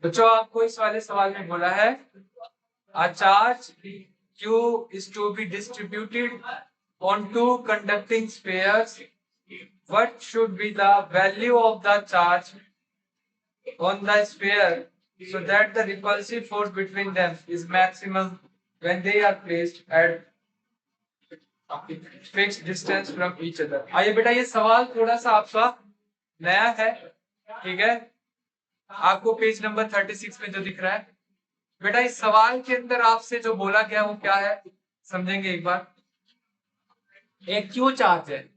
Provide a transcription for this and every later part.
बच्चों आपको इस वाले सवाल में बोला है a charge q is to be distributed on two conducting spheres. What should be the value of the charge on the sphere so that the repulsive force between them is maximum when they are placed at fixed distance from each other? आइए बेटा, ये सवाल थोड़ा सा आपका नया है, ठीक है? आपको पेज नंबर 36 में जो दिख रहा है बेटा, इस सवाल के अंदर आपसे जो बोला गया वो क्या है समझेंगे एक बार। एक क्यू चार्ज है,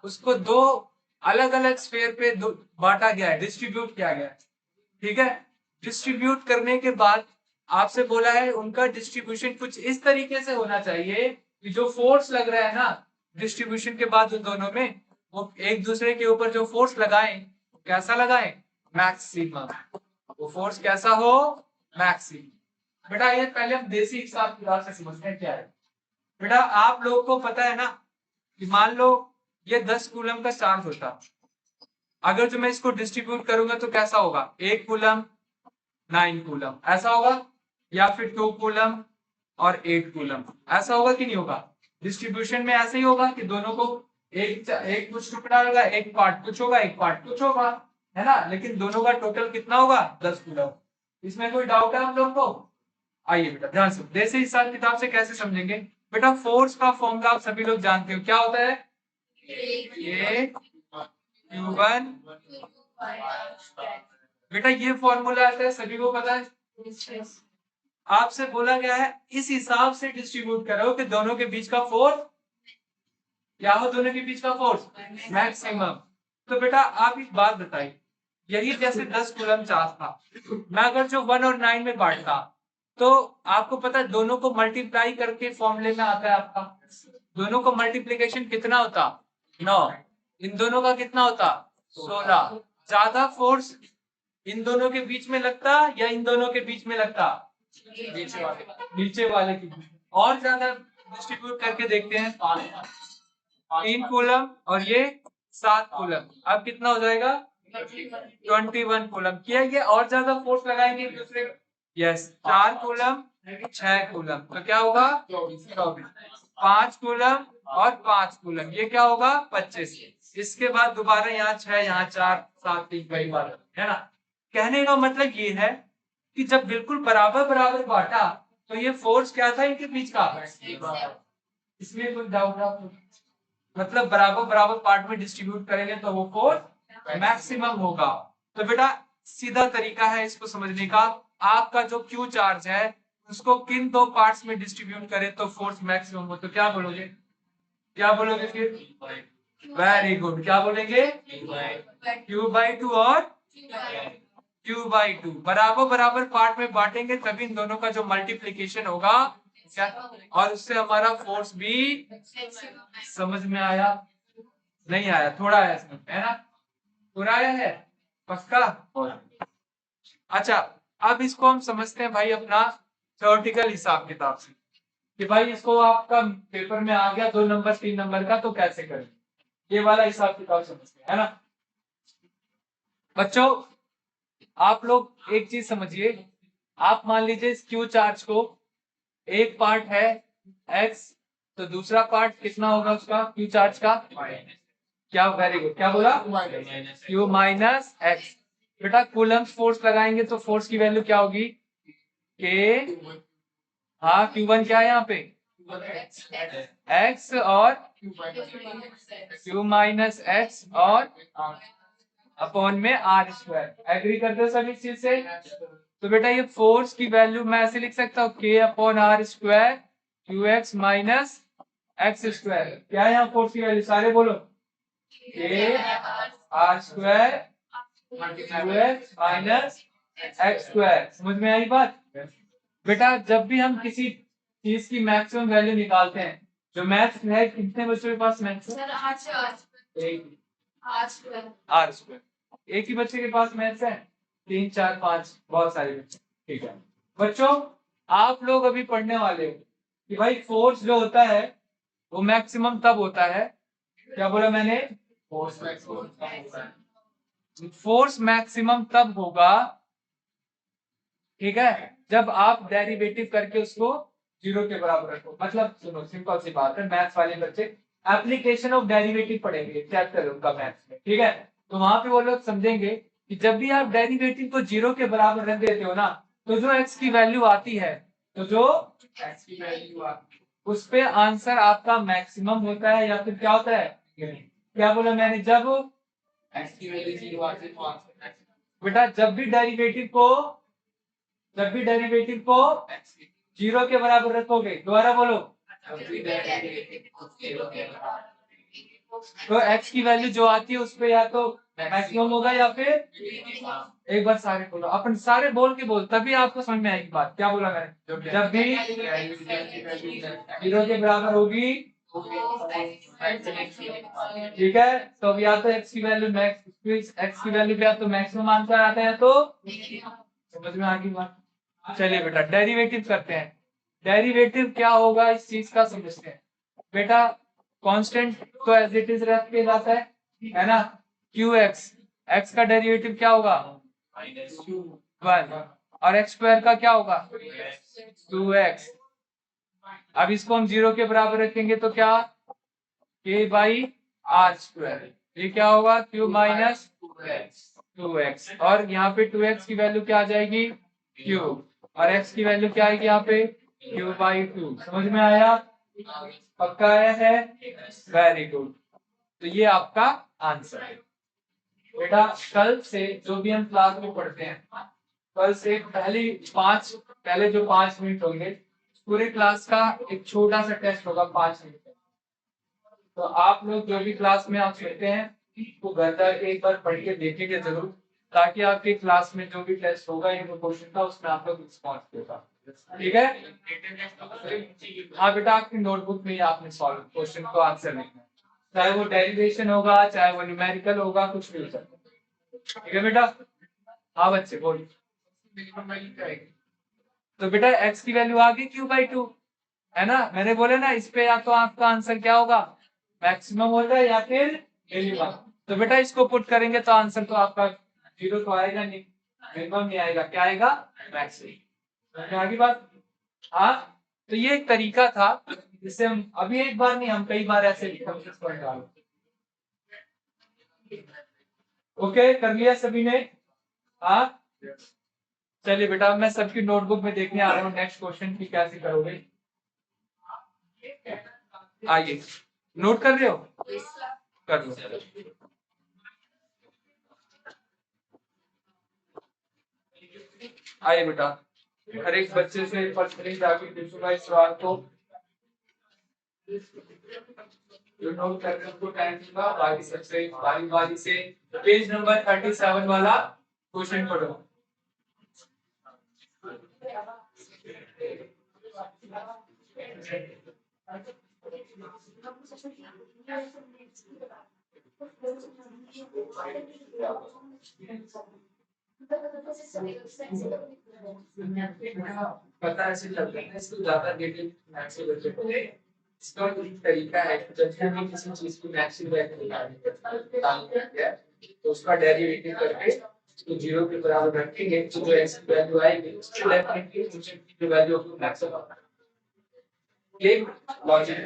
उसको दो अलग अलग स्फीयर पे बांटा गया है, डिस्ट्रीब्यूट किया गया है, ठीक है? डिस्ट्रीब्यूट करने के बाद आपसे बोला है उनका डिस्ट्रीब्यूशन कुछ इस तरीके से होना चाहिए कि जो फोर्स लग रहा है ना डिस्ट्रीब्यूशन के बाद उन दोनों में, वो एक दूसरे के ऊपर जो फोर्स लगाएं कैसा लगाएं, मैक्सिमम। वो फोर्स कैसा हो, मैक्सिमम। बेटा ये पहले हम देसी हिसाब किताब से समझते हैं क्या है। बेटा आप लोगों को पता है ना कि मान लो ये 10 कूलम का चार्ज होता, अगर जो मैं इसको डिस्ट्रीब्यूट करूंगा तो कैसा होगा, 1 कूलम 9 कूलम ऐसा होगा, या फिर 2 कूलम और 8 कूलम ऐसा होगा कि नहीं होगा? डिस्ट्रीब्यूशन में ऐसे ही होगा कि दोनों को एक कुछ टुकड़ा होगा, एक पार्ट कुछ होगा, एक पार्ट कुछ होगा, है ना? लेकिन दोनों का टोटल कितना होगा, 10 कूलम। इसमें कोई डाउट है हम लोग को? आइए बेटा ध्यान से, जैसे हिसाब किताब से कैसे समझेंगे बेटा। फोर्स का फॉर्मूला आप सभी लोग जानते हो, क्या होता है, ये Q1। बेटा ये फॉर्मूला आता है, सभी को पता है। आपसे बोला गया है इस हिसाब से डिस्ट्रीब्यूट करो कि दोनों के बीच का फोर्स क्या हो, दोनों के बीच का फोर्स मैक्सिमम। तो बेटा आप एक बात बताइए, यही जैसे 10 कूलम चार्ज था, मैं अगर जो 1 और 9 में बांटता तो आपको पता है दोनों को मल्टीप्लाई करके फॉर्मूले में आता है आपका, दोनों को मल्टीप्लीकेशन कितना होता, 9, इन दोनों का कितना होता, 16। ज्यादा फोर्स इन दोनों के बीच में लगता या इन दोनों के बीच में लगता, नीचे वाले की बीच। और ज्यादा डिस्ट्रीब्यूट करके देखते हैं, 3 कूलम और ये 7 कूलम, अब कितना हो जाएगा, 21 कूलम किया। ये और ज्यादा फोर्स लगाएंगे एक दूसरे, यस, 4 कूलम 6 कूलम, तो क्या होगा 24। 5 कूलम और 5 कूलम, ये क्या होगा 25। इसके बाद दोबारा यहाँ 6, यहाँ 4, 7, 3 कई बार, है ना? कहने का मतलब ये है कि जब बिल्कुल बराबर बराबर बांटा तो ये फोर्स क्या था इनके बीच का, इसमें कोई डाउट है? मतलब बराबर बराबर पार्ट में डिस्ट्रीब्यूट करेंगे तो वो फोर्स मैक्सिमम होगा। तो बेटा सीधा तरीका है इसको समझने का, आपका जो क्यू चार्ज है उसको किन दो पार्ट्स में डिस्ट्रीब्यूट करें तो फोर्स मैक्सिमम हो, तो क्या बोलोगे, क्या बोलोगे फिर? वेरी गुड, क्या बोलेंगे, Q/2 और Q/2 बराबर बराबर पार्ट में बांटेंगे तभी इन दोनों का जो मल्टीप्लीकेशन होगा क्या, और उससे हमारा फोर्स भी समझ में आया, नहीं आया, थोड़ा आया समझ में, है ना? पूरा आया है पक्का? अच्छा अब इसको हम समझते हैं भाई अपना थ्योरेटिकल हिसाब किताब से, कि भाई इसको आपका पेपर में आ गया 2 नंबर 3 नंबर का तो कैसे करें, ये वाला हिसाब किताब समझते हैं, है ना? बच्चों आप लोग एक चीज समझिए, आप मान लीजिए इस क्यू चार्ज को एक पार्ट है x, तो दूसरा पार्ट कितना होगा उसका क्यू चार्ज का, क्या, वेरी गुड, क्या बोला, Q माइनस x। बेटा कूलम्ब फोर्स लगाएंगे तो फोर्स की वैल्यू क्या होगी, K, हाँ Q1 क्या है यहाँ पे x और Q माइनस x और अपॉन में r²। एग्री करते हो सभी चीज से? तो बेटा ये फोर्स की वैल्यू मैं ऐसे लिख सकता हूँ K/r² QX माइनस x²। क्या है यहाँ फोर्स की वैल्यू, सारे बोलो, K/r² QX माइनस x²। समझ में आई बात? बेटा जब भी हम किसी चीज की मैक्सिमम वैल्यू निकालते हैं, जो मैथ्स है, कितने बच्चों के पास मैथ्स है, r²। एक ही बच्चे के पास मैथ्स है, 3 4 5, बहुत सारे बच्चे, ठीक है? बच्चों आप लोग अभी पढ़ने वाले हो कि भाई फोर्स जो होता है वो मैक्सिमम तब होता है क्या बोला मैंने? फोर्स मैक्सिमम तब होगा, ठीक है, जब आप डेरिवेटिव करके उसको जीरो के बराबर रखो। मतलब सुनो, सिंपल सी बात है, मैथ्स वाले बच्चे एप्लीकेशन ऑफ डेरिवेटिव पढ़ेंगे चैप्टर उनका मैथ्स में, ठीक है, तो वहां पे वो लोग समझेंगे कि जब भी आप डेरिवेटिव को जीरो के बराबर रख देते हो ना, तो जो एक्स की वैल्यू आती है, तो जो एक्स की वैल्यू आती है उस पे आंसर आपका मैक्सिमम होता है या फिर क्या होता है? क्या बोला मैंने? जब एक्स की वैल्यू जीरो आती है तो आंसर, बेटा जब भी डेरिवेटिव को जीरो के बराबर रखोगे, दोबारा बोलो, तो एक्स की वैल्यू जो आती है उस पे या तो मैक्सिमम होगा या फिर, एक बार सारे बोलो, अपन सारे बोल के बोल, तभी आपको समझ में आएगी बात। क्या बोला मैंने? जब भी जीरो के बराबर होगी, ठीक है, तो अब या तो एक्स की वैल्यू एक्स की वैल्यू पे या तो मैक्सिमम आंसर आता है, तो समझ में आ गई बात। चलिए बेटा डेरिवेटिव करते हैं। डेरिवेटिव क्या होगा इस चीज का समझते हैं। बेटा कांस्टेंट तो एज इट इज रख के जाता है ना, क्यू एक्स, एक्स का डेरिवेटिव क्या होगा? वन, और एक्स स्क्वायर का क्या होगा? 2x। अब इसको हम जीरो के बराबर रखेंगे तो क्या? k बाई आर स्क्वायर, ये क्या होगा? क्यू माइनस 2x, और यहाँ पे 2x की वैल्यू क्या आ जाएगी? q, और x की वैल्यू क्या आएगी यहाँ पे? q by 2। समझ में आया? पक्का आया है? Very good. तो ये आपका आंसर है। बेटा कल से जो भी हम क्लास में पढ़ते हैं, कल से पहले जो 5 मिनट होंगे पूरे क्लास का एक छोटा सा टेस्ट होगा 5 मिनट का। तो आप लोग जो भी क्लास में आप सुनते हैं वो घर जाके एक बार पढ़ के देखेंगे जरूर, ताकि आपके क्लास में जो भी टेस्ट होगा ये जो क्वेश्चन था उसमें आप लोग रिस्पॉन्स देगा, ठीक है? हाँ बेटा आपकी नोटबुक में ही आपने सॉल्व क्वेश्चन को आंसर लिखना है, चाहे वो डेरिवेशन होगा चाहे वो न्यूमेरिकल होगा, कुछ भी हो सकता है, ठीक है बेटा? हाँ बच्चे बोलिए। तो बेटा x की वैल्यू आ गई q बाई 2, है ना? मैंने बोला ना इस पे या तो आपका आंसर क्या होगा? मैक्सिमम होगा या फिर मिनिमम। तो बेटा इसको पुट करेंगे तो आंसर तो आपका जीरो तो आएगा नहीं, मिनिमम नहीं आएगा, क्या आएगा? मैक्सिमम। आगे बात। हाँ, तो ये एक तरीका था जिससे हम अभी एक बार नहीं, हम कई बार ऐसे डालो। ओके, कर लिया सभी ने? हाँ चलिए बेटा मैं सबकी नोटबुक में देखने आ रहा हूँ नेक्स्ट क्वेश्चन की कैसे करोगे। आइए, नोट कर रहे हो? कर लो। आइए बेटा, हर एक बच्चे से पर्सनली जाके पूछूंगा इस सवाल को, जो नोट करके उनको टाइम दूंगा, बाकी सबसे बारी बारी से पेज नंबर 37 वाला क्वेश्चन पढ़ो। पता ऐसे लगता है इसको ज्यादा डिटेल मैथ्स के बच्चे को इसका एक तरीका है कि जब भी हमें किसी चीज की मैथ्स की वैल्यू निकालनी है तो उसका डेरिवेटिव करके उसको जीरो के बराबर रखेंगे तो जो एक्स की वैल्यू आएगी उसको डेफिनेटली फंक्शन की वैल्यू को मैक्सिमम एक लॉजिक,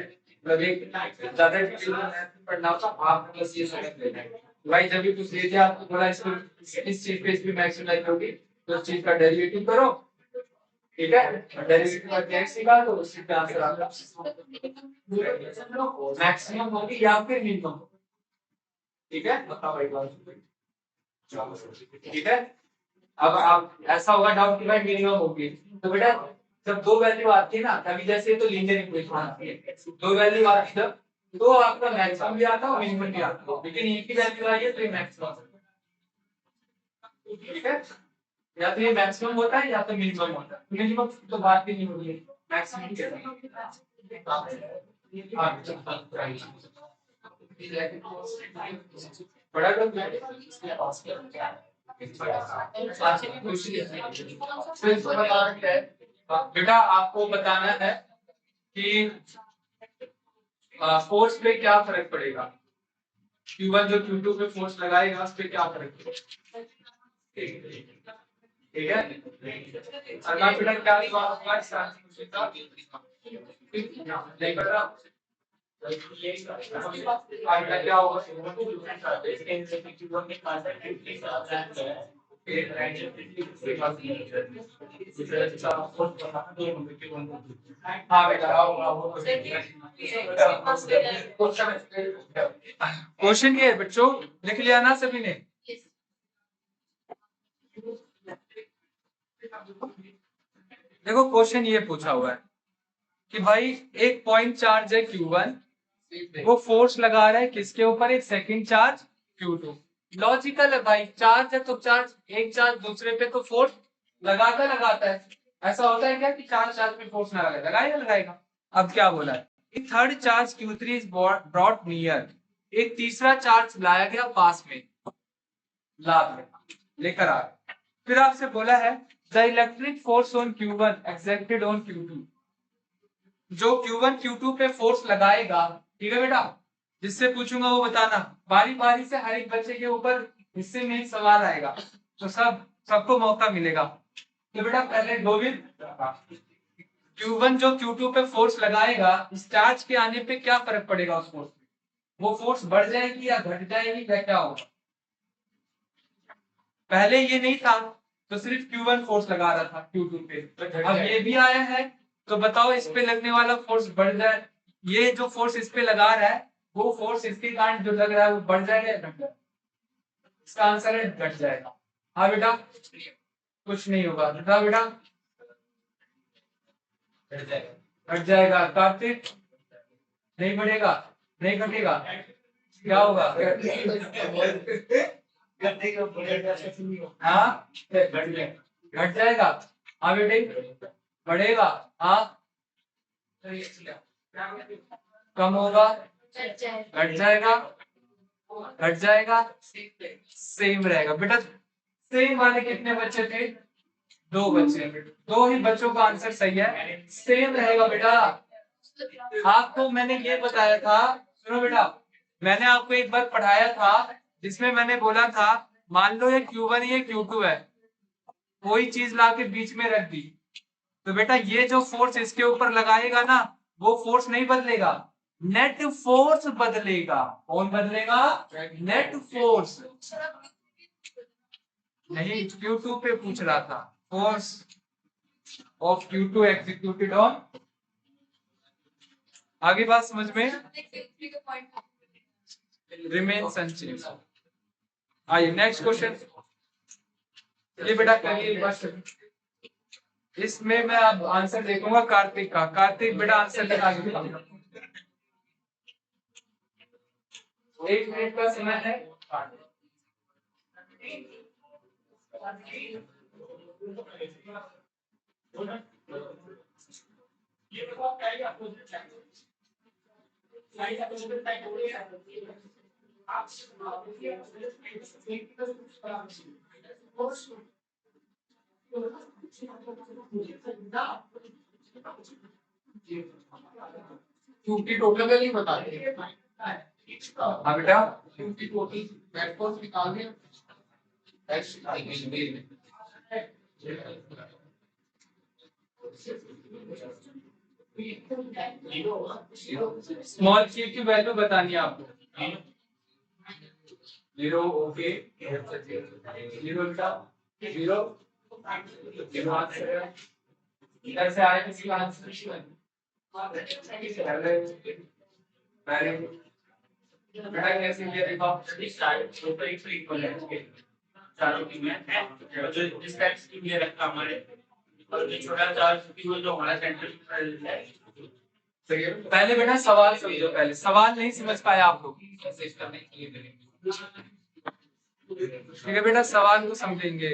मतलब एक ज्यादा डिटेल में मैथ पढ़ना हो तो आपको बस ये समझ लेना है भाई, जब भी कुछ दे दिया आपको बोला इसको इस चीज पे इसकी मैक्सिमाइज होगी तो उस चीज का डेरिवेटिव करो, ठीक है? डेरिवेटिव करके एक्स निकाल दो, उसी पे आंसर आता मैक्सिमम होगी या फिर मिनिमम, ठीक है? बताओ भाई बात, ठीक है? अब आप ऐसा होगा डाउट कि भाई मिनिमम होगी, तो बेटा जब दो वैल्यू आती है ना तभी, जैसे तो लीनियर इक्वेशन आती है, दो वैल्यू आती है तो आपका मैक्सिमम भी आता है और मिनिमम भी आता है, लेकिन एक ही वैल्यू आई है तो ये मैक्सिमम, ठीक है? या तो ये मैक्सिमम होता है या तो मिनिमम होता है, मिनिमम तो बात ही नहीं हो रही है, मैक्सिमम क्या बड़ा लोग बेटा आपको बताना है कि फोर्स पे क्या फर्क पड़ेगा। Q1 जो Q2 पे फोर्स लगाएगा उस पे क्या फर्क पड़ेगा? ठीक है, अगला फिर क्या हुआ होगा इस ट्रांसमिशन का नहीं पड़ रहा आगे क्या होगा हाँ बेटा क्वेश्चन ये है बच्चों, लिख लिया ना सभी ने? देखो क्वेश्चन ये पूछा हुआ है कि भाई एक पॉइंट चार्ज है Q1, वो फोर्स लगा रहा है किसके ऊपर? एक सेकंड चार्ज Q2। लॉजिकल है भाई, चार्ज है तो चार्ज, एक चार्ज दूसरे पे तो फोर्स लगाता है। ऐसा होता है क्या कि चार चार्ज पे फोर्स ना लगाएगा? अब क्या बोला है, third charge Q3 is brought near, एक तीसरा चार्ज लाया गया पास में, लेकर आ गया। फिर आपसे बोला है the electric force on Q1 accepted on Q2, जो Q1 Q2 पे फोर्स लगाएगा, ठीक है बेटा, जिससे पूछूंगा वो बताना, बारी बारी से हर एक बच्चे के ऊपर हिस्से में एक सवाल आएगा तो सबको मौका मिलेगा। तो बेटा पहले गोविंद, Q1 जो Q2 पे फोर्स लगाएगा, इस चार्ज के आने पे क्या फर्क पड़ेगा उस फोर्स में? वो फोर्स बढ़ जाएगी या घट जाएगी या क्या होगा? पहले ये नहीं था तो सिर्फ Q1 फोर्स लगा रहा था Q2 पे, अब ये भी आया है तो बताओ इस पे लगने वाला फोर्स बढ़ जाए, ये जो फोर्स इस पे लगा रहा है वो फोर्स इसके कारण जो लग रहा है वो बढ़ जाएगा या घट जाएगा? इसका आंसर है घट जाएगा। हाँ बेटा, कुछ नहीं होगा बेटा, घट जाएगा। कार्तिक, नहीं बढ़ेगा, नहीं घटेगा, क्या होगा? हाँ घट जाएगा। हाँ बेटे, बढ़ेगा। हाँ कम होगा, घट जाएगा, घट जाएगा, सेम रहेगा। बेटा सेम वाले कितने बच्चे थे? दो बच्चे, दो ही बच्चों का आंसर सही है, सेम रहेगा बेटा। आपको मैंने ये बताया था, सुनो बेटा, मैंने आपको एक बार पढ़ाया था जिसमें मैंने बोला था मान लो ये Q1 ये Q2 है, कोई चीज लाके बीच में रख दी, तो बेटा ये जो फोर्स इसके ऊपर लगाएगा ना वो फोर्स नहीं बदलेगा, नेट फोर्स बदलेगा। कौन बदलेगा? Net force. नहीं, Q2 पे पूछ रहा था, force of Q2 executed on, आगे बात समझ में? Remains unchanged. आइए नेक्स्ट क्वेश्चन, ये बेटा करिए बस, इसमें मैं अब आंसर देखूंगा कार्तिक का। कार्तिक बेटा आंसर दिखा दीजिए, 1 मिनट का समय है। क्योंकि टोटल वैल्यू बता दें। हाँ बेटा, क्योंकि टोटल नेट फोर्स निकाल दें। स्मॉल q की वैल्यू बतानी है आपको। 0 ओके, 0 का 0 कैसे आए किसी का आंसर? पहले बेटा कैसे ये देखो, चारों की में जो जिस टाइप की ये रखा हमारे और जो छोटा चार्ज जो हमारा सेंटर है। पहले बेटा सवाल समझो, पहले सवाल नहीं समझ पाए आप लोग, कैसे इसका नहीं करेंगे। ठीक है बेटा, सवाल को समझेंगे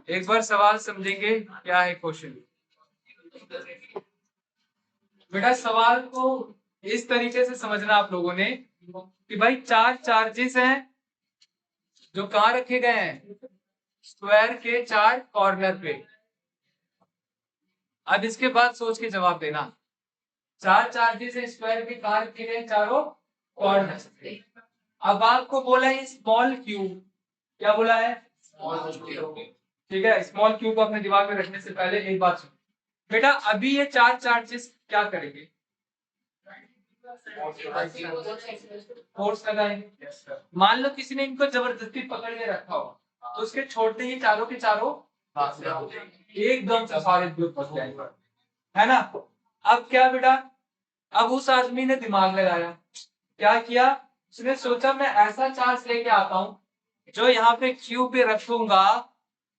एक बार सवाल समझेंगे क्या है क्वेश्चन। बेटा सवाल को इस तरीके से समझना आप लोगों ने कि भाई चार चार्जेस हैं जो कहाँ रखे गए हैं, स्क्वायर के चार कॉर्नर पे। अब इसके बाद सोच के जवाब देना, चार चार्जेस है स्क्वायर के कहाँ रखे गए चारों कॉर्ड। अब आपको बोला है स्मॉल क्यू, क्या बोला है? ठीक है, स्मॉल क्यू को अपने दिमाग में रखने से पहले एक बात सुनो बेटा, अभी ये चार चार्जेस क्या करेंगे? फोर्स लगाएंगे। मान लो किसी ने इनको जबरदस्ती पकड़ के रखा हो, तो उसके छोड़ते ही चारों के चारों एकदम से सारे ग्रुप फंस जाएंगे, है ना? अब क्या बेटा, अब उस आदमी ने दिमाग लगाया, क्या किया? उसने सोचा मैं ऐसा चार्ज लेके आता हूं जो यहाँ पे क्यू पे रखूंगा,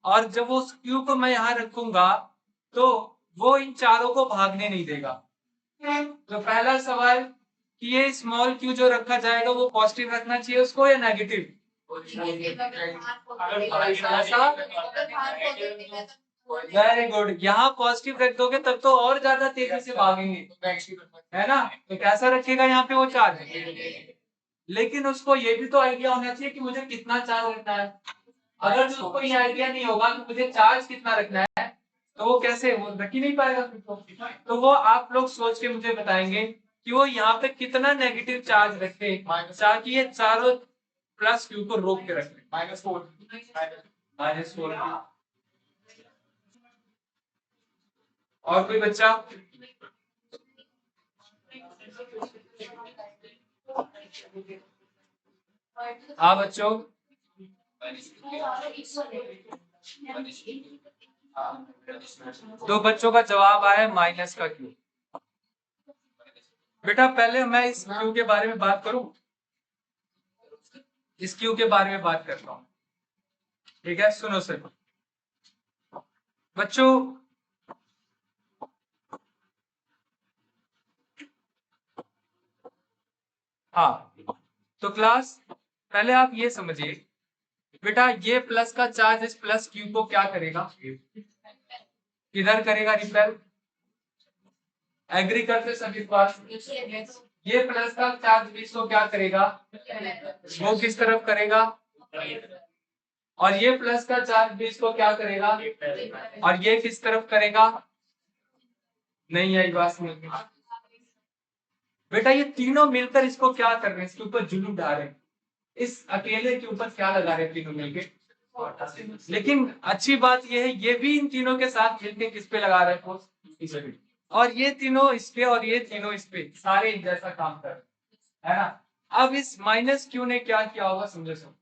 और जब उस क्यू को मैं यहाँ रखूंगा तो वो इन चारों को भागने नहीं देगा। तो पहला सवाल कि ये स्मॉल क्यू जो रखा जाएगा वो पॉजिटिव रखना चाहिए उसको या नेगेटिव? वेरी गुड, यहाँ पॉजिटिव रख दोगे तब तो और ज्यादा तेजी से भागेंगे, है ना? तो कैसा रखेगा यहाँ पे वो चार्ज? लेकिन उसको ये भी तो आइडिया होना चाहिए कि मुझे कितना चार्ज रखना है। अगर जो उसको ये आइडिया नहीं होगा कि मुझे चार्ज कितना रखना है, तो वो कैसे, वो रख ही नहीं पाएगा। तो वो आप लोग सोच के मुझे बताएंगे कि वो यहाँ पे कितना नेगेटिव चार्ज रखे ताकि ये चारों प्लस क्यू को रोक के रखे। -4। -4। और कोई बच्चा? हाँ बच्चों, दो बच्चों का जवाब आया माइनस का क्यू। बेटा पहले मैं इस क्यू के बारे में बात करूं, इस क्यू के बारे में बात करता हूं, ठीक है? सुनो सर बच्चों, हाँ तो क्लास पहले आप ये समझिए बेटा, ये प्लस का चार्ज इस प्लस क्यू को क्या करेगा? किधर करेगा रिपेल? एग्री करते सभी पास? ये प्लस का चार्ज इसको क्या करेगा? वो किस तरफ करेगा? और ये प्लस का चार्ज भी इसको क्या करेगा? और ये किस तरफ करेगा? नहीं आई बात समझ में? बेटा ये तीनों मिलकर इसको क्या कर रहे हैं? इसके ऊपर जुलूम डाल रहे हैं, इस अकेले के ऊपर क्या लगा रहे हैं तीनों मिलकर। लेकिन अच्छी बात ये है, ये भी इन तीनों के साथ मिलकर किस पे लगा रहे हैं फोर्स? इस पे। और ये तीनों इस पे और ये तीनों इस पे, सारे एक जैसा काम कर रहे हैं, है ना? अब इस माइनस क्यू ने क्या किया होगा समझो सब,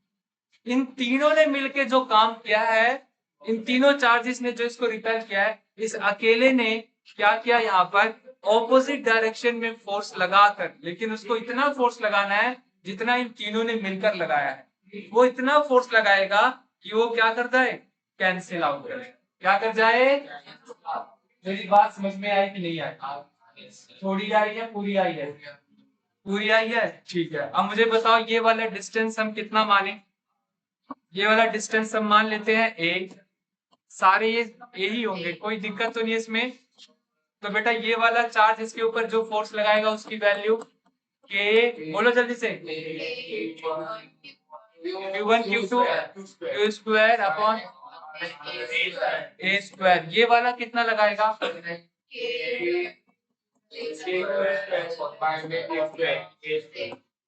इन तीनों ने मिलके जो काम किया है, इन तीनों चार्जेस ने जो इसको रिपेल किया है, इस अकेले ने क्या किया यहाँ पर? ऑपोजिट डायरेक्शन में फोर्स लगाकर, लेकिन उसको इतना फोर्स लगाना है जितना इन तीनों ने मिलकर लगाया है। वो इतना फोर्स लगाएगा कि वो क्या करता है? कैंसिल आउट करेगा। क्या कर जाए? मेरी बात समझ में आई कि नहीं आई? थोड़ी आई है, पूरी आई है? पूरी आई है, ठीक है। अब मुझे बताओ ये वाला डिस्टेंस हम कितना माने? ये वाला डिस्टेंस हम मान लेते हैं ए, सारे ये ही होंगे, कोई दिक्कत तो नहीं है इसमें। तो बेटा ये वाला चार्ज इसके ऊपर जो फोर्स लगाएगा उसकी वैल्यू के, बोलो जल्दी से, Q1 Q2 Q square upon A square. ये वाला कितना लगाएगा?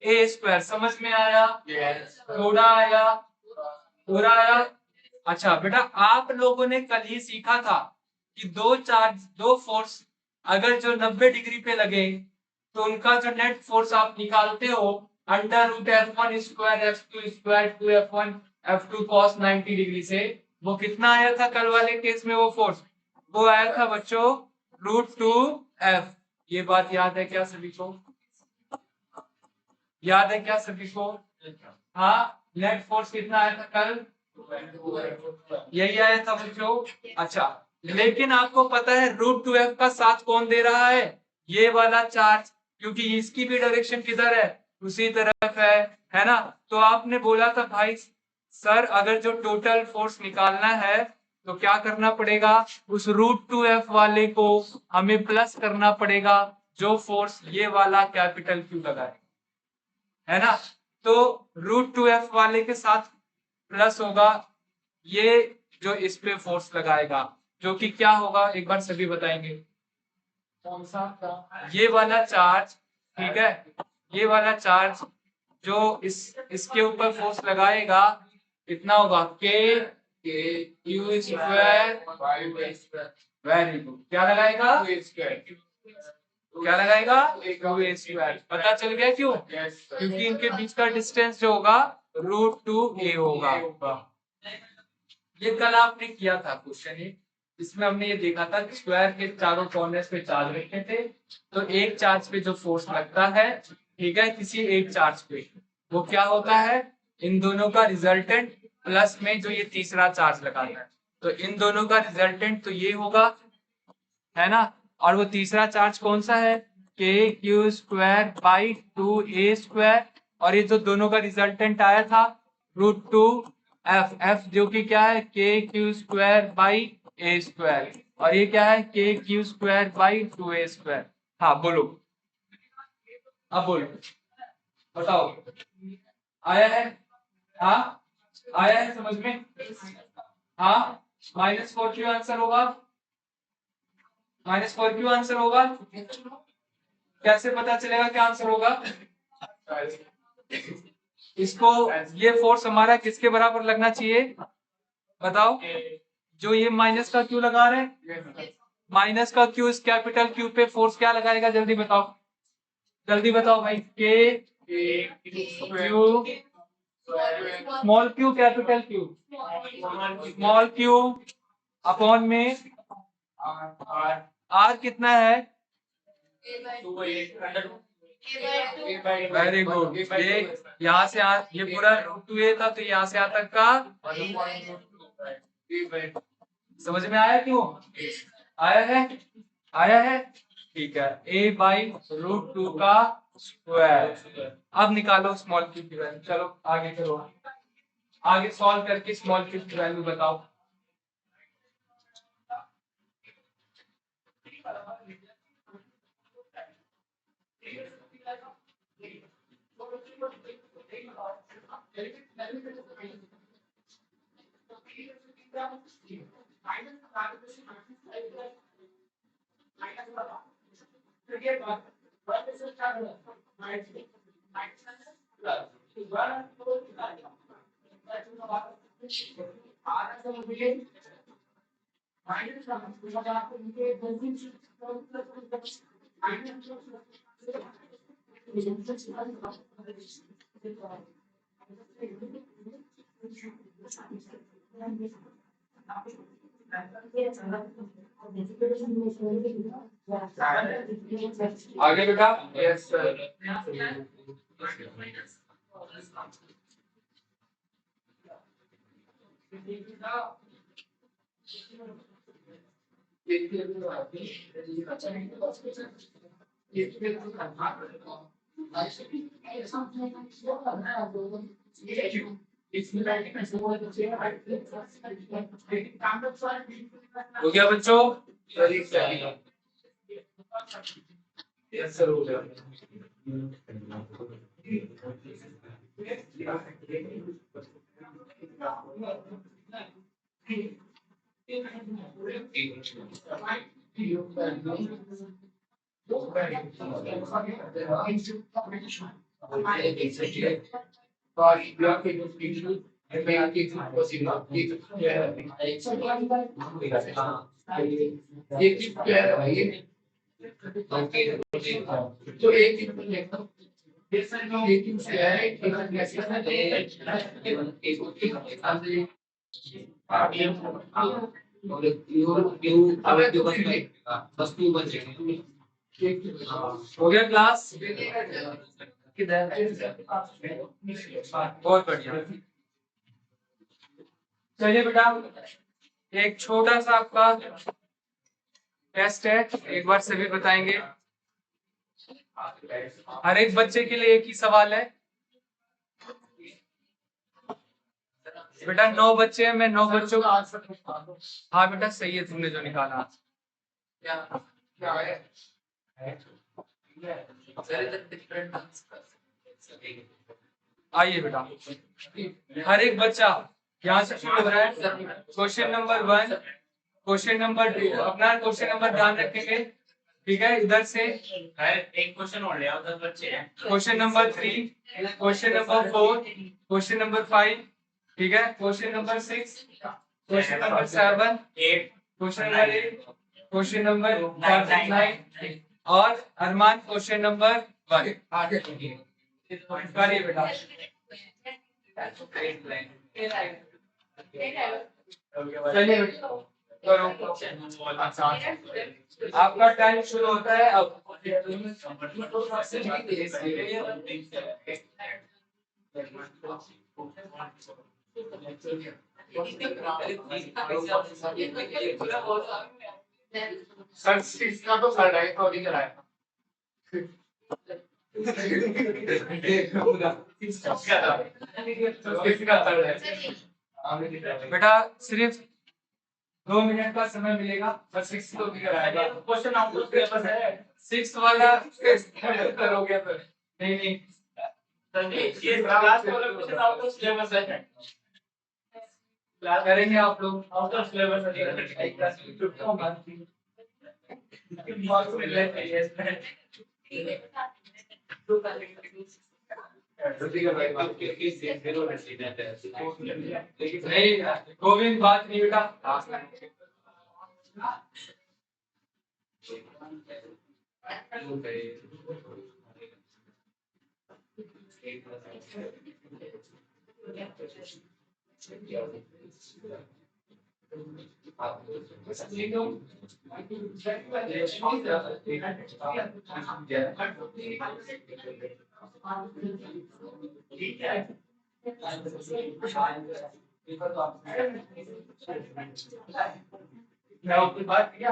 A square. समझ में आया? थोड़ा आया? पूरा आया? अच्छा बेटा, आप लोगों ने कल ही सीखा था कि दो चार्ज, दो फोर्स अगर जो 90 डिग्री पे लगे तो उनका जो नेट फोर्स आप निकालते हो √F1 square F2 square 2F1 F2 cos 90 degree से, वो कितना आया था कल वाले केस में? वो फोर्स वो आया था बच्चों √2F। ये बात याद है क्या सभी को? याद है क्या सभी को? हाँ, नेट फोर्स कितना आया था कल? यही आया था बच्चों। अच्छा, लेकिन आपको पता है √2F का साथ कौन दे रहा है? ये वाला चार्ज, क्योंकि इसकी भी डायरेक्शन किधर है? उसी तरफ है ना? तो आपने बोला था भाई सर अगर जो टोटल फोर्स निकालना है तो क्या करना पड़ेगा? उस √2F वाले को हमें प्लस करना पड़ेगा जो फोर्स ये वाला कैपिटल क्यू लगा है ना? तो √2F वाले के साथ प्लस होगा ये जो इस पे फोर्स लगाएगा, जो कि क्या होगा एक बार सभी बताएंगे? कौन सा? ये वाला चार्ज, ठीक है? ये वाला चार्ज जो इसके ऊपर फोर्स लगाएगा कितना होगा, के क्यू स्क्वायर। वेरी गुड, क्या लगाएगा, क्या लगाएगा, क्यू स्क्वायर। पता चल गया क्यों, क्योंकि इनके बीच का डिस्टेंस जो होगा √2a होगा। ये कल आपने किया था क्वेश्चन, इसमें हमने ये देखा था कि स्क्वायर के चारों कॉर्नर्स पे चार्ज रखे थे, तो एक चार्ज पे जो फोर्स लगता है, ठीक है, किसी एक चार्ज पे, वो क्या होता है, इन दोनों का रिजल्टेंट प्लस में जो ये तीसरा चार्ज लगाता है, तो इन दोनों का रिजल्टेंट तो ये होगा, है ना, और वो तीसरा चार्ज कौन सा है, के Q square by 2a square, और ये जो दोनों का रिजल्टेंट आया था √2f, f जो कि क्या है, के Q square by a square, और ये क्या है, के Q square by 2a square. हाँ बोलो, अब बोलो, बताओ, आया है, हाँ आया है समझ में, हाँ, -4 क्यों आंसर होगा, -4 क्यों आंसर होगा, कैसे पता चलेगा क्या आंसर होगा, इसको, ये फोर्स हमारा किसके बराबर लगना चाहिए, बताओ, जो ये माइनस का क्यू लगा रहे हैं, माइनस का क्यू, इस कैपिटल क्यू पे फोर्स क्या लगाएगा, जल्दी बताओ, जल्दी बताओ भाई, के Q, small Q capital Q, small Q upon में आर कितना है, वेरी गुड, ये यहाँ से ये पूरा √2a था, तो यहाँ से यहाँ तक का समझ में आया क्यों, आया है, आया है, ठीक है, a बाई √2 का स्क्वायर। अब निकालो स्मॉल क्यू की वैल्यू, चलो आगे चलो, आगे सॉल्व करके स्मॉल क्यू की वैल्यू बताओ। आगे बेटा, यस सर, हो गया बच्चों, यस सर हो गया। तो हो गया क्लास, बहुत बढ़िया। चलिए बेटा, एक छोटा सा आपका टेस्ट है, एक बार सभी बताएंगे, हर एक बच्चे के लिए एक ही सवाल है बेटा, 9 बच्चे हैं, मैं 9 बच्चों का आंसर, हाँ बेटा सही है तुमने जो निकाला, क्या क्या है, आइए बेटा, हर एक बच्चा यहाँ से शुरू हो रहा है, क्वेश्चन नंबर 1, क्वेश्चन नंबर 2, अपना क्वेश्चन नंबर ध्यान रखेंगे, ठीक है, इधर से एक क्वेश्चन और ले आओ, 10 बच्चे हैं। Question number 3, question number 4, question number 5, ठीक है, question number 6, question number 7, 8 question number 8, question number 9 और अरमान क्वेश्चन नंबर 1। करिए बेटा। चलिए बेटा, करो। आपका टाइम शुरू होता है अब। सर इसका तो सर है तो नहीं कराया। बेटा सिर्फ 2 मिनट का समय मिलेगा, बस 6 तो भी कराएगा। क्वेश्चन आउट ऑफ सिलेबस है। 6 वाला करोगे फिर? नहीं ये क्लास वाला क्वेश्चन आउट ऑफ सिलेबस है। क्लास करेंगे आप लोग। आउट ऑफ सिलेबस नहीं गोविंद बात नहीं बेटा। मैं आपकी बात किया।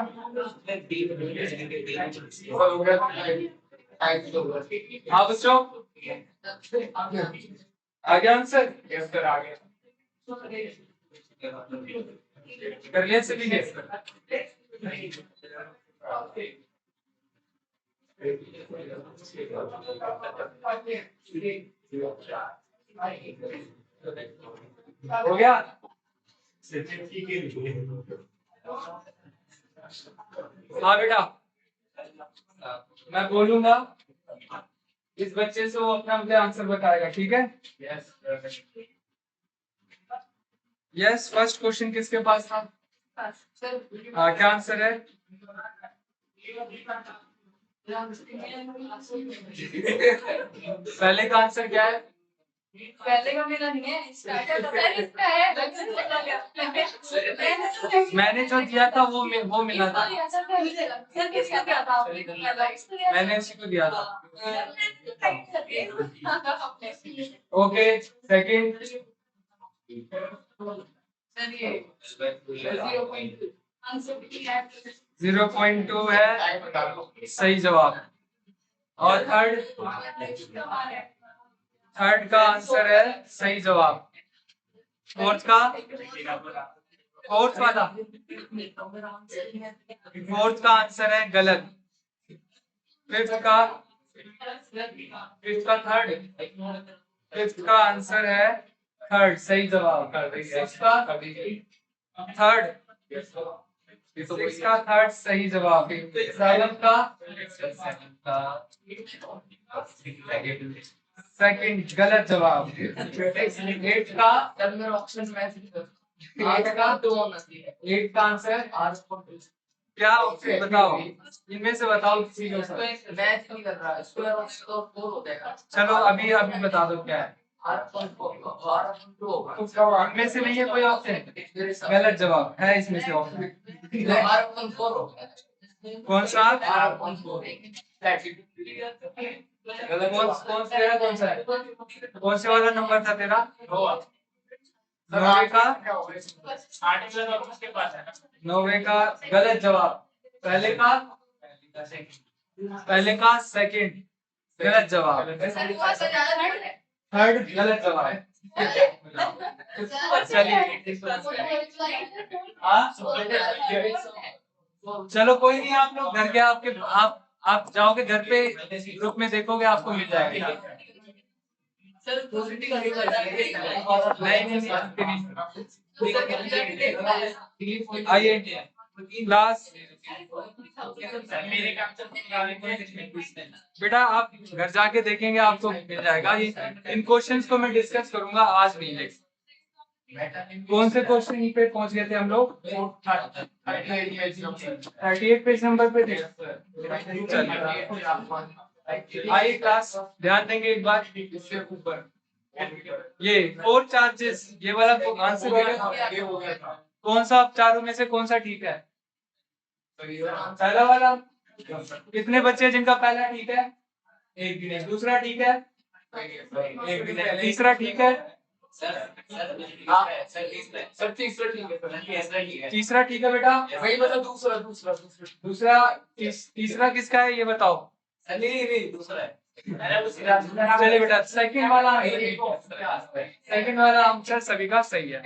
हाँ बच्चों आ गया आंसर? यस सर आ गया। कर लिया सभी ने? हो गया? हाँ बेटा, मैं बोलूंगा इस बच्चे से वो अपना मुझे आंसर बताएगा, ठीक है? यस फर्स्ट क्वेश्चन किसके पास था? क्या आंसर है? पहले का आंसर क्या है? पहले का मेरा नहीं है, इसका है। मैंने जो दिया था वो मिला था। मैंने इसी को दिया था। ओके सेकंड 0.2 है सही जवाब। और थर्ड का आंसर है सही जवाब। फोर्थ वाला फोर्थ का आंसर है गलत। फिफ्थ का आंसर है थर्ड सही जवाब। सिक्स का थर्ड सही जवाब। सेवन का सेकंड गलत जवाब। एट का ऑप्शन में आठ का आंसर क्या बताओ? इनमें से बताओ किसी को। मैच नहीं कर रहा, स्क्वायर ऑफ 4 होता है। चलो अभी बता दो क्या है। इनमें से नहीं है कोई ऑप्शन? गलत जवाब है इसमें से ऑप्शन। कौन सा? कौन से वाला नंबर था तेरा? 9 का गलत जवाब। पहले का सेकंड गलत जवाब। थर्ड गलत जवाब। चलो कोई नहीं, आप लोग घर के आप जाओगे घर पे ग्रुप में देखोगे आपको मिल जाएगा। नहीं आइए क्लास मेरे काम से बेटा आप घर जाके देखेंगे आपको मिल जाएगा ये। इन क्वेश्चंस को मैं डिस्कस करूंगा आज नहीं, लेकिन कौन से क्वेश्चन पे पहुंच गए थे हम लोग? 38 पेज नंबर पे थे। आइए क्लास ध्यान देंगे एक बार। इससे ऊपर ये 4 चार्जेस, ये वाला आंसर देगा कौन सा? आप चारों में से कौन सा ठीक है? पहला वाला। कितने बच्चे जिनका पहला ठीक है? एक भी नहीं। दूसरा ठीक है? एक भी नहीं। तीसरा ठीक है? तीसरा ठीक है बेटा? वही मतलब दूसरा दूसरा दूसरा दूसरा तीसरा किसका है ये बताओ? नहीं दूसरा है। चलिए बेटा सेकंड वाला आंसर सभी का सही है।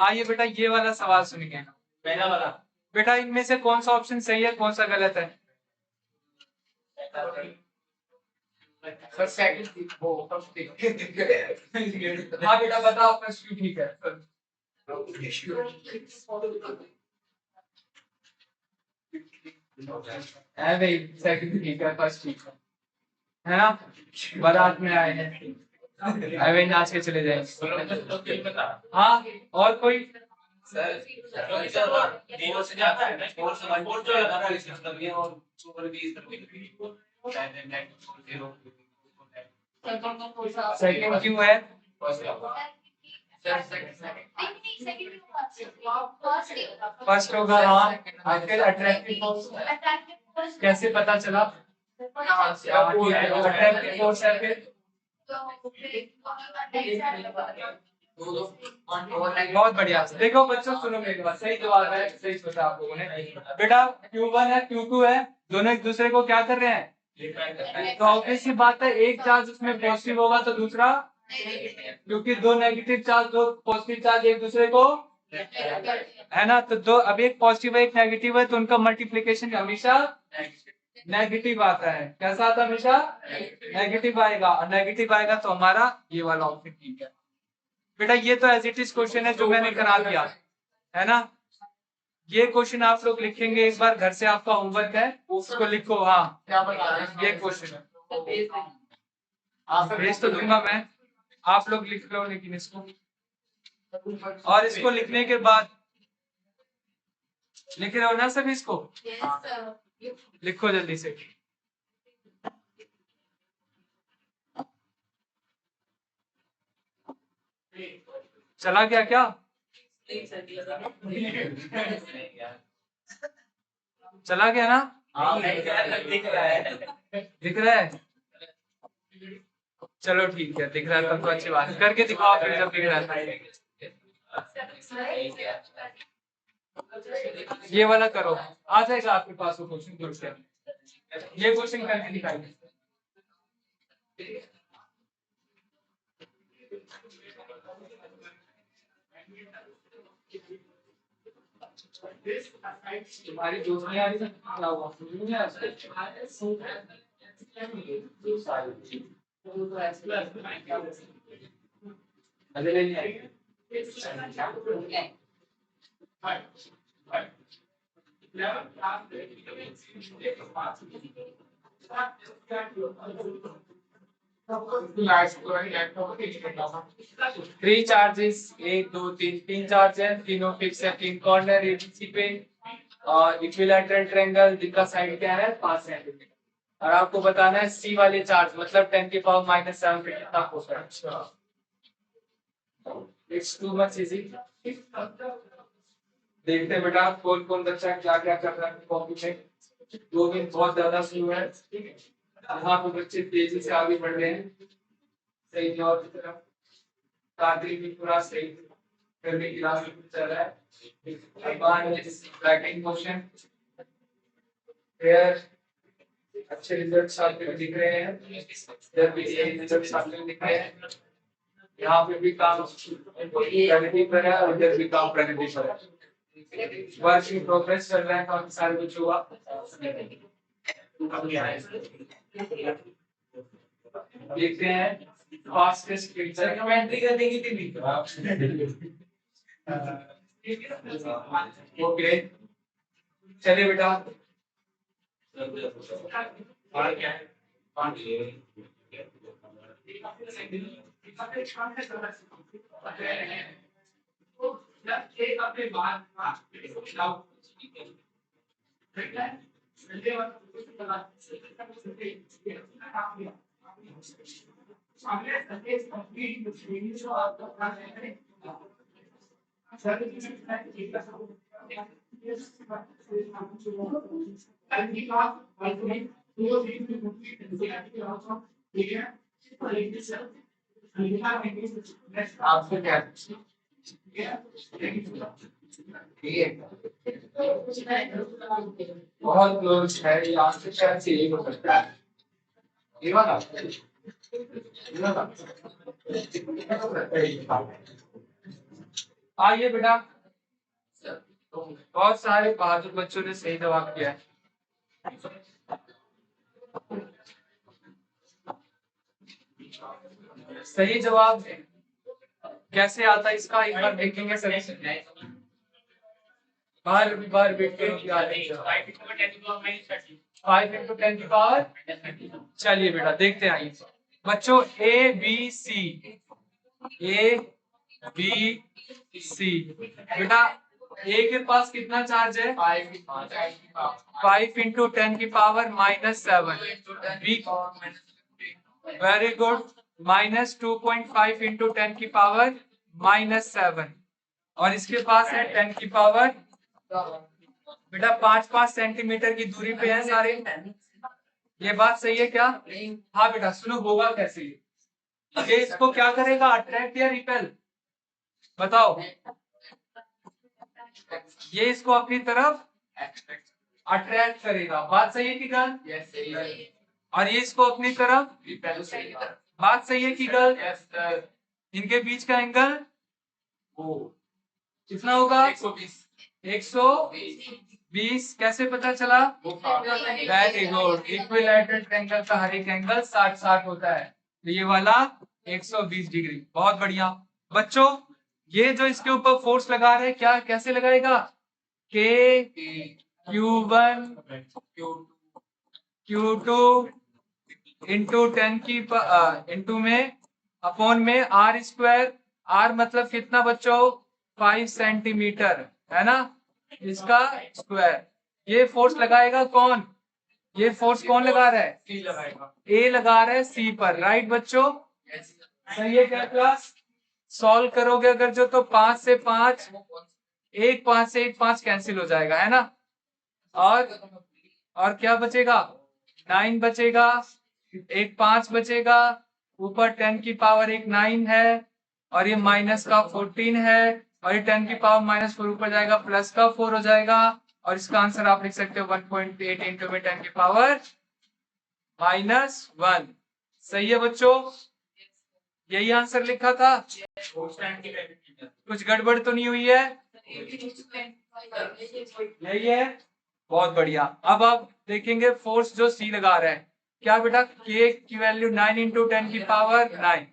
आइए बेटा ये वाला सवाल सुनिए। पहला वाला बेटा इनमें से कौन सा ऑप्शन सही है, कौन सा गलत है? सर सेकंड वो फर्स्ट हाँ बेटा बताओ फर्स्ट क्यों ठीक है? है भाई सेकंड ठीक है, फर्स्ट ठीक है ना? बारात में आए हैं, अभी नाच के चले जाएंगे। हाँ और कोई? सर से जाता है ना, फोर जो लगा रहा है इसका मतलब ये और सुपर 20 सेकंड क्यों है? फर्स्ट होगा। हाँ आखिर अट्रैक्टिव कैसे पता चला? अट्रैक्टिव फोर्स है फिर बहुत बढ़िया। देखो बच्चों सुनो मेरी बात, सही जवाब है, सही सोचा आप लोगों ने। बेटा Q1 है Q2 है, दोनों एक दूसरे को क्या कर रहे हैं? तो ऑब्वियस सी बात है एक चार्ज उसमें पॉजिटिव होगा तो दूसरा, क्योंकि दो नेगेटिव चार्ज दो पॉजिटिव चार्ज एक दूसरे को है ना, तो दो अब एक पॉजिटिव है एक नेगेटिव है तो उनका मल्टीप्लिकेशन हमेशा नेगेटिव आता है। कैसा आता है? हमेशा नेगेटिव आएगा, और नेगेटिव आएगा तो हमारा ये वाला ऑप्शन ठीक है। बेटा ये तो एज इट इज क्वेश्चन है जो मैंने करा दिया है ना। ये क्वेश्चन आप लोग लिखेंगे एक बार घर से, आपका होमवर्क है उसको लिखो। हाँ क्या बता रहे हैं? ये क्वेश्चन भेज तो दूंगा मैं, आप लोग लिख लो लेकिन इसको, और इसको लिखने के बाद लिख रहे हो ना सभी? इसको लिखो जल्दी से। चला गया क्या? चला गया ना? दिख रहा है? चलो ठीक है, दिख रहा है तब तो अच्छी बात है। करके दिखाओ फिर जब दिख रहा है। ये वाला करो, आ जाएगा आपके पास वो क्वेश्चन। ये क्वेश्चन करके दिखाइए। तुम्हारी दोस्त नहीं आ रही क्या हुआ? अरे नहीं आई। थ्री चार्जेस, एक दो तीन, तीन चार्ज है, तीनों फिक्स है, तीन कॉर्नर एबीसी पे और इक्विलैटरल ट्रायंगल जिनका साइड क्या है 5 सेंटीमीटर, और आपको बताना है सी वाले चार्ज मतलब 10⁻⁷ पे कितना होता है। अच्छा इट्स टू मच इजी। देखते हैं बेटा कौन कौन बच्चा क्या क्या कर रहा है कॉपी में। 2 दिन बहुत ज्यादा शुरू है, यहाँ पे बच्चे तेजी से आगे बढ़ रहे हैं सही जवाब की तरफ। कादरी भी पूरा सही करने की रास्ते पे चल रहा है। Aban is bracketing question here, अच्छे रिजल्ट्स आपके भी दिख रहे हैं, इधर भी ये रिजल्ट्स आपके दिख रहे हैं। यहाँ पे भी काम प्रगति पर है और इधर भी काम प्रगति पर है। वर्क इन प्रोग्रेस चल रहा है काफी सारे बच्चों का। देखते हैं फास्टेस्ट पिक्चर कमेंट्री करने की थी। ओके चलिए बेटा और क्या है आपसे क्या ये बहुत क्लोज है, ये आपसे शायद से यही हो सकता है। ये वाला आइए बेटा, बहुत सारे बहादुर बच्चों ने सही जवाब किया है। सही जवाब कैसे आता है इसका एक बार देखेंगे सभी से। बार बार बेट करो क्या है। 5 into 10 की पावर। चलिए बेटा देखते हैं, आइए बच्चों ए बी सी बेटा ए के पास कितना चार्ज है 5 into 10 की power -7। Be very good -2.5 into 10 की पावर -7 और इसके पास है 10 की पावर बेटा 5-5 सेंटीमीटर की दूरी पे है सारे। ये बात सही है क्या? हाँ बेटा सुनो, होगा कैसे ये इसको क्या करेगा, अट्रैक्ट या रिपेल बताओ। ये इसको अपनी तरफ अट्रैक्ट करेगा, बात सही है कि गलत? और ये इसको अपनी तरफ, बात सही है कि गलत? इनके बीच का एंगल कितना होगा 120। कैसे पता चला? वेरी गुड, इक्विलैटरल ट्रायंगल का हर एक एंगल 60-60 होता है, तो ये वाला 120 डिग्री। बहुत बढ़िया बच्चों, ये जो इसके ऊपर फोर्स लगा रहे हैं क्या कैसे लगाएगा? K Q1 Q2 इंटू 10 की इंटू में अपॉन में R²। R मतलब कितना बच्चों 5 सेंटीमीटर है ना, इसका स्क्वायर। ये फोर्स लगाएगा कौन? ये फोर्स कौन लगा रहा है? सी लगाएगा। ए लगा रहा है सी पर, राइट बच्चों? सही है क्या क्लास? सॉल्व करोगे अगर जो तो 5 से 5 कैंसिल हो जाएगा है ना, और क्या बचेगा 9 बचेगा, एक 5 बचेगा, ऊपर 10 की पावर एक 9 है और ये माइनस का 14 है और ये 10 की पावर -4 ऊपर जाएगा प्लस का 4 हो जाएगा और इसका आंसर आप लिख सकते हो 1.8 इंटू में 10 की पावर -1। सही है बच्चों, यही आंसर लिखा था, कुछ गड़बड़ तो नहीं हुई है? यही है, बहुत बढ़िया। अब आप देखेंगे फोर्स जो सी लगा रहा है क्या बेटा, के की वैल्यू 9 इंटू 10 की पावर 9,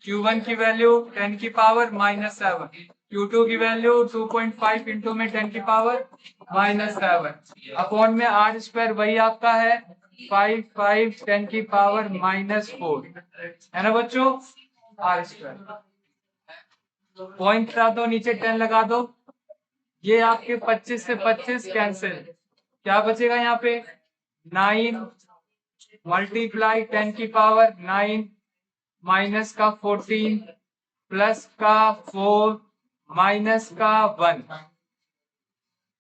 Q1 की वैल्यू 10 की पावर -7, Q2 की वैल्यू 2.5 इंटू में 10 की पावर -7 अपॉन में R² वही आपका है 5 10 की पावर -4 है ना बच्चों, R²। पॉइंट लगा दो, नीचे 10 लगा दो, ये आपके 25 से 25 कैंसिल, क्या बचेगा यहाँ पे 9 मल्टीप्लाई 10 की पावर 9 माइनस का 14 प्लस का 4 माइनस का 1।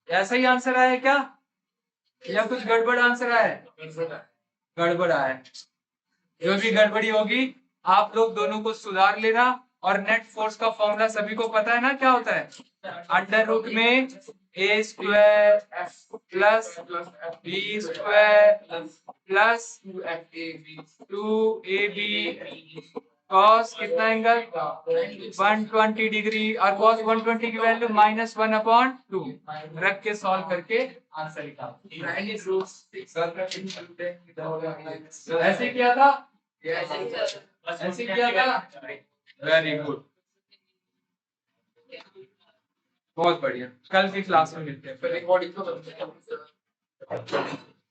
ऐसा ही आंसर आया क्या या कुछ गड़बड़ आंसर आया? गड़बड़ आया, जो भी गड़बड़ी होगी आप लोग दोनों को सुधार लेना। और नेट फोर्स का फॉर्मूला सभी को पता है ना, क्या होता है? अंडर रूट में A² plus B² plus 2AB cos कितना एंगल 120 डिग्री और कॉस 120 की वैल्यू -1/2 रख के सॉल्व करके आंसर निकाल। ऐसे किया था, ऐसे किया था, वेरी गुड, बहुत बढ़िया। कल की क्लास में मिलते हैं। है